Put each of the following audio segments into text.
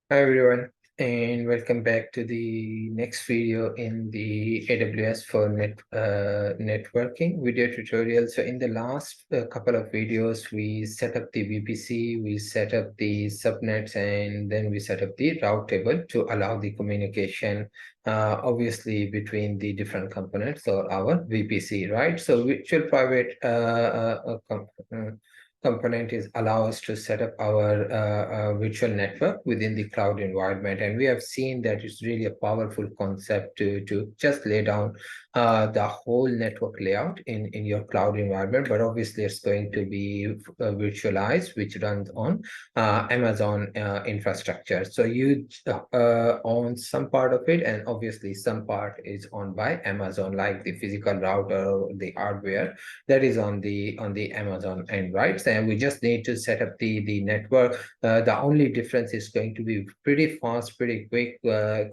Hi everyone, and welcome back to the next video in the AWS for networking video tutorial. So in the last couple of videos, we set up the VPC, we set up the subnets, and then we set up the route table to allow the communication, obviously between the different components or our VPC, right? So virtual private component is allow us to set up our virtual network within the cloud environment, and we have seen that it's really a powerful concept to just lay down the whole network layout in your cloud environment. But obviously it's going to be virtualized, which runs on Amazon infrastructure. So you own some part of it, and obviously some part is owned by Amazon, like the physical router, the hardware that is on the Amazon end, right? And we just need to set up the network. The only difference is going to be pretty fast, pretty quick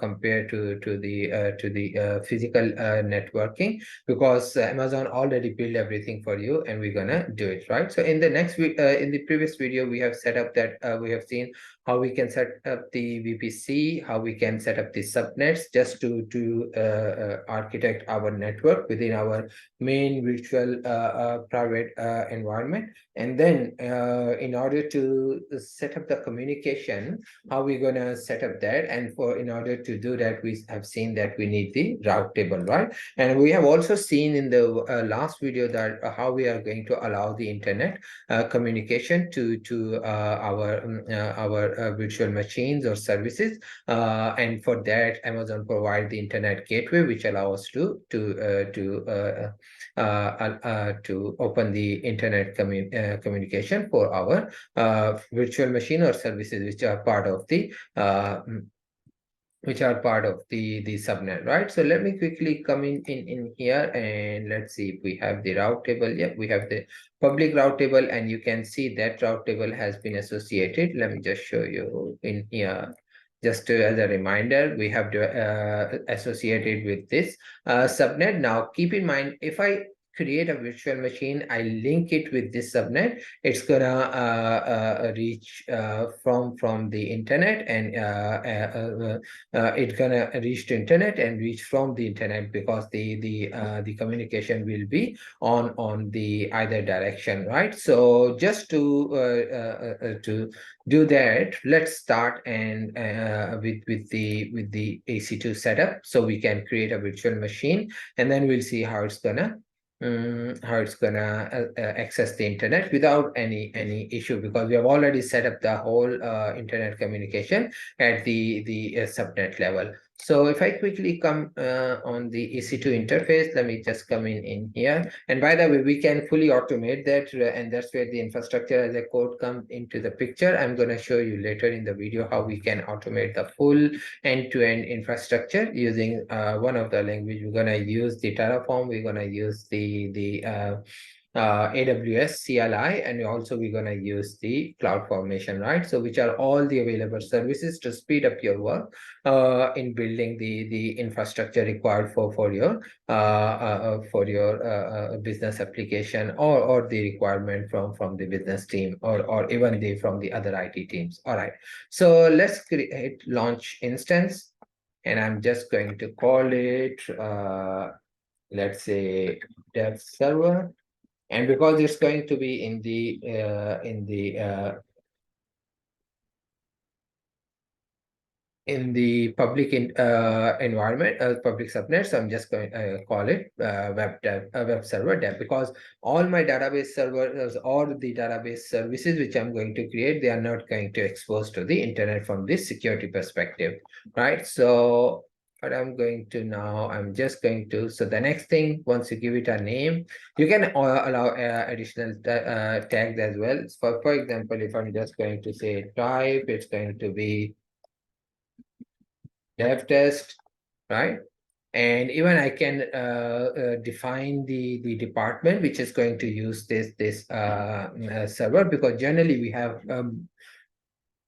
compared to the physical networking, because Amazon already built everything for you, and we're gonna do it, right? So in the previous video, we have set up that we have seen how we can set up the VPC, how we can set up the subnets just to architect our network within our main virtual private environment. And then in order to set up the communication, how we're going to set up that. And in order to do that, we have seen that we need the route table, right? And we have also seen in the last video that how we are going to allow the internet communication to our virtual machines or services. And for that, Amazon provide the internet gateway, which allow us to open the internet communication for our virtual machine or services which are part of the subnet, right? So let me quickly come in here, and let's see if we have the route table. Yeah, we have the public route table, and you can see that route table has been associated. Let me just show you in here. Just as a reminder, we have associated with this subnet. Now, keep in mind, if I create a virtual machine, I link it with this subnet, it's gonna reach from the internet, and it's gonna reach the internet and reach from the internet, because the communication will be on the either direction, right? So just to do that, let's start and with the EC2 setup, so we can create a virtual machine, and then we'll see how it's gonna access the internet without any issue, because we have already set up the whole internet communication at the subnet level. So if I quickly come on the EC2 interface, let me just come in here. And by the way, we can fully automate that, and that's where the infrastructure as a code comes into the picture. I'm going to show you later in the video how we can automate the full end-to-end infrastructure using one of the language. We're going to use the Terraform, we're going to use the AWS CLI, and also we're going to use the CloudFormation, right? So which are all the available services to speed up your work in building the infrastructure required for your business application, or the requirement from the business team, or even from the other IT teams. All right, so let's create launch instance, and I'm just going to call it let's say dev server. And because it's going to be in the public environment, public subnet, so I'm just going to call it web server dev, because all my database servers or the database services which I'm going to create, they are not going to expose to the internet from this security perspective, right? So what I'm going to now, I'm just going to, so the next thing, once you give it a name, you can allow additional tags as well. For example, if I'm just going to say type, it's going to be dev test, right? And even I can define the department which is going to use this server, because generally we have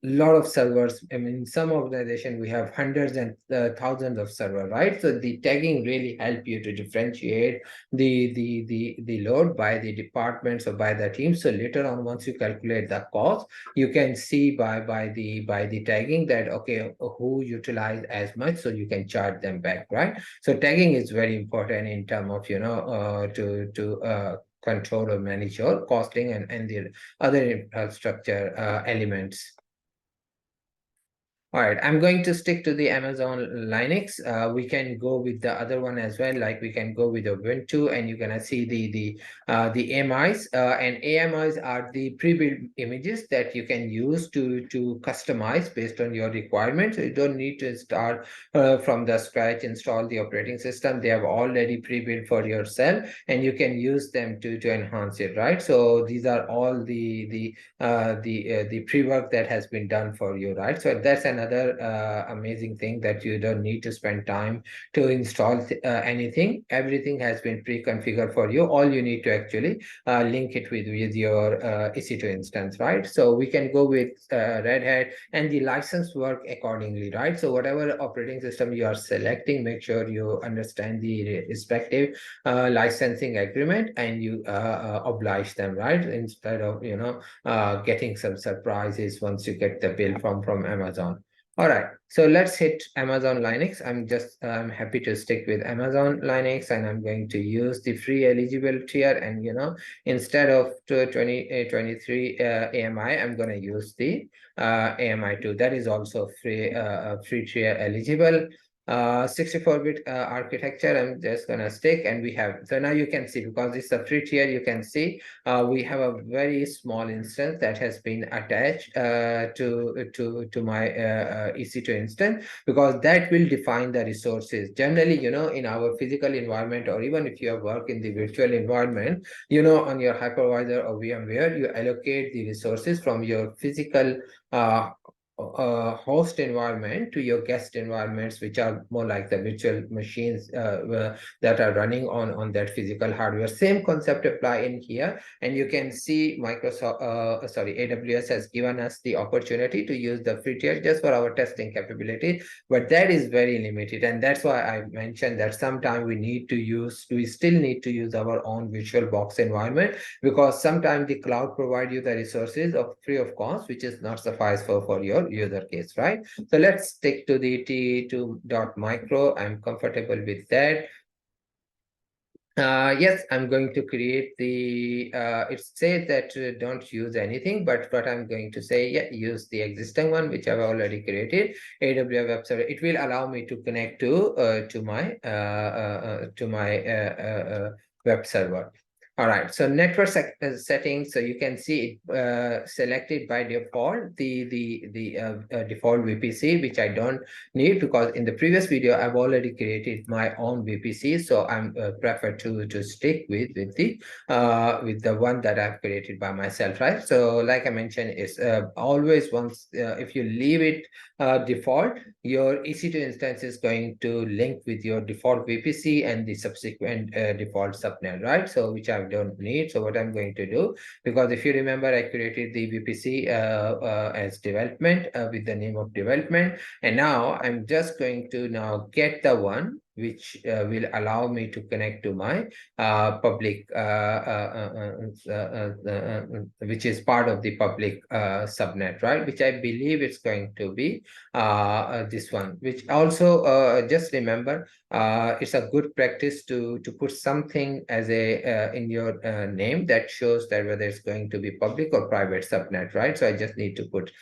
lot of servers. I mean, in some organization we have hundreds and thousands of servers, right? So the tagging really help you to differentiate the load by the departments or by the team. So later on, once you calculate the cost, you can see by the tagging that okay, who utilize as much, so you can charge them back, right? So tagging is very important in terms of to control or manage your costing and the other infrastructure elements. All right, I'm going to stick to the Amazon Linux. We can go with the other one as well. Like we can go with the Ubuntu, and you're gonna see the AMIs. And AMIs are the pre-built images that you can use to customize based on your requirements. So you don't need to start from the scratch, install the operating system. They have already pre-built for yourself, and you can use them to enhance it, right? So these are all the pre-work that has been done for you, right? So that's another amazing thing, that you don't need to spend time to install anything. Everything has been pre-configured for you. All you need to actually link it with your EC2 instance, right? So we can go with Red Hat, and the license work accordingly, right? So whatever operating system you are selecting, make sure you understand the respective licensing agreement, and you oblige them, right? Instead of getting some surprises once you get the bill from Amazon. All right, so let's hit Amazon Linux. I'm happy to stick with Amazon Linux, and I'm going to use the free eligible tier. And instead of 23 AMI, I'm going to use the AMI2. That is also free tier eligible. 64-bit architecture, I'm just gonna stick, and we have, so now you can see, because it's a free tier, you can see we have a very small instance that has been attached to my EC2 instance, because that will define the resources. Generally, in our physical environment, or even if you have work in the virtual environment, on your hypervisor or VMware, you allocate the resources from your physical host environment to your guest environments, which are more like the virtual machines that are running on that physical hardware. Same concept apply in here, and you can see AWS has given us the opportunity to use the free tier just for our testing capability, but that is very limited, and that's why I mentioned that sometime we still need to use our own virtual box environment, because sometimes the cloud provide you the resources of free of cost, which is not suffice for your user case, right? So let's stick to the T2.micro. I'm comfortable with that. Yes, I'm going to create it says that don't use anything, but what I'm going to say, yeah, use the existing one, which I've already created, AWS Web Server. It will allow me to connect to my web server. All right, so network settings. So you can see it selected by default the default VPC, which I don't need, because in the previous video I've already created my own VPC, so I'm prefer to stick with the one that I've created by myself, right? So like I mentioned, is always once if you leave it default, your EC2 instance is going to link with your default VPC and the subsequent default subnet, right? So which I don't need. So what I'm going to do, because if you remember, I created the VPC as development with the name of development, and now I'm just going to now get the one which will allow me to connect to my public, which is part of the public subnet, right? Which I believe it's going to be this one, which also just remember, it's a good practice to put something as a in your name that shows that whether it's going to be public or private subnet, right? So I just need to put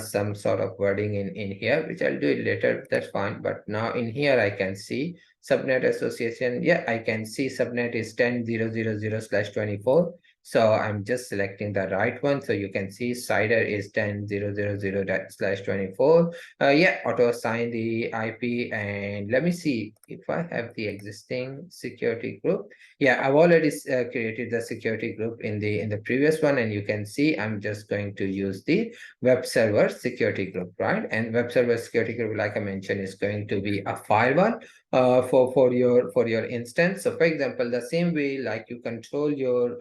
some sort of wording in here, which I'll do it later. That's fine. But now in here I can see subnet association. Yeah, I can see subnet is 10.0.0.0/24. So I'm just selecting the right one. So you can see CIDR is 10.0.0.0/24. Yeah, auto assign the IP, and let me see if I have the existing security group. Yeah, I've already created the security group in the previous one, and you can see I'm just going to use the web server security group, right? And web server security group, like I mentioned, is going to be a firewall for your instance. So for example, the same way like you control your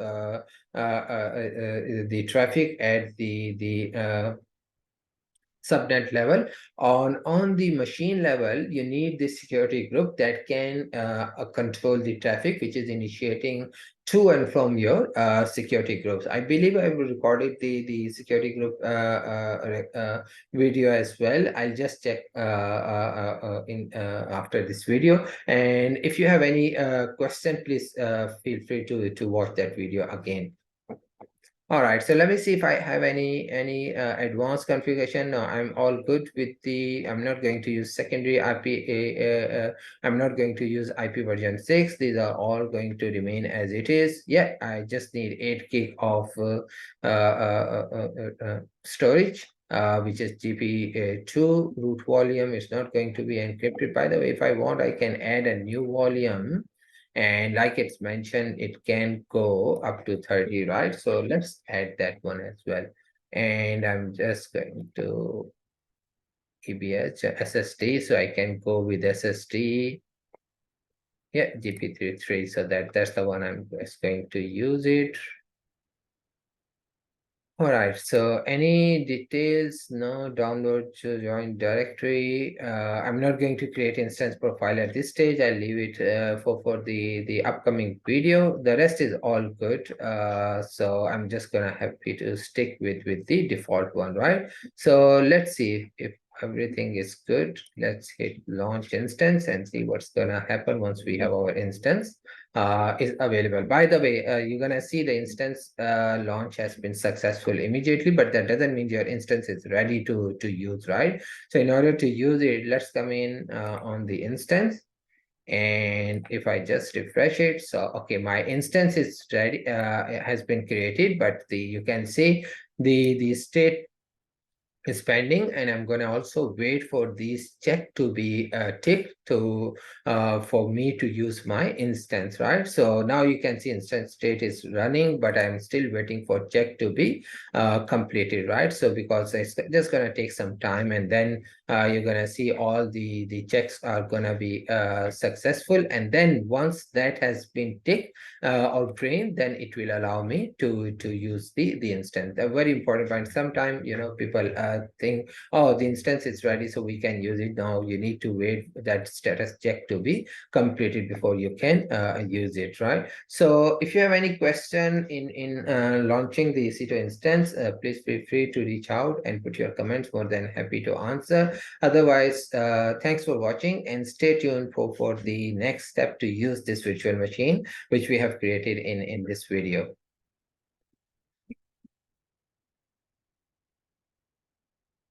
the traffic at the subnet level. On the machine level, you need the security group that can control the traffic which is initiating to and from your security groups. I believe I will recorded the security group video as well. I'll just check in after this video. And if you have any question, please feel free to watch that video again. All right, so let me see if I have any advanced configuration. No, I'm all good with the. I'm not going to use secondary IP. I'm not going to use IP version 6. These are all going to remain as it is. Yeah, I just need 8 gig of storage, which is GP2. Root volume is not going to be encrypted. By the way, if I want, I can add a new volume. And like it's mentioned, it can go up to 30, right? So let's add that one as well. And I'm just going to EBS SSD, so I can go with SSD. Yeah, GP33. So that's the one I'm just going to use it. All right, so any details? No, download to join directory. I'm not going to create instance profile at this stage. I'll leave it for the upcoming video. The rest is all good. So I'm just gonna happy to stick with the default one, right? So let's see if everything is good. Let's hit launch instance and see what's gonna happen once we have our instance is available. By the way, you're gonna see the instance launch has been successful immediately, but that doesn't mean your instance is ready to use, right? So in order to use it, let's come in on the instance. And if I just refresh it, so okay, my instance is ready, has been created, but you can see the state is pending, and I'm going to also wait for these check to be ticked to for me to use my instance, right? So now you can see instance state is running, but I'm still waiting for check to be completed, right? So because it's just going to take some time, and then you're going to see all the checks are going to be successful, and then once that has been ticked or green, then it will allow me to use the instance. A very important point. Sometimes people think, oh, the instance is ready, so we can use it. Now you need to wait for that status check to be completed before you can use it, right? So if you have any question in launching the EC2 instance, please feel free to reach out and put your comments. More than happy to answer. Otherwise, thanks for watching, and stay tuned for the next step to use this virtual machine which we have created in this video.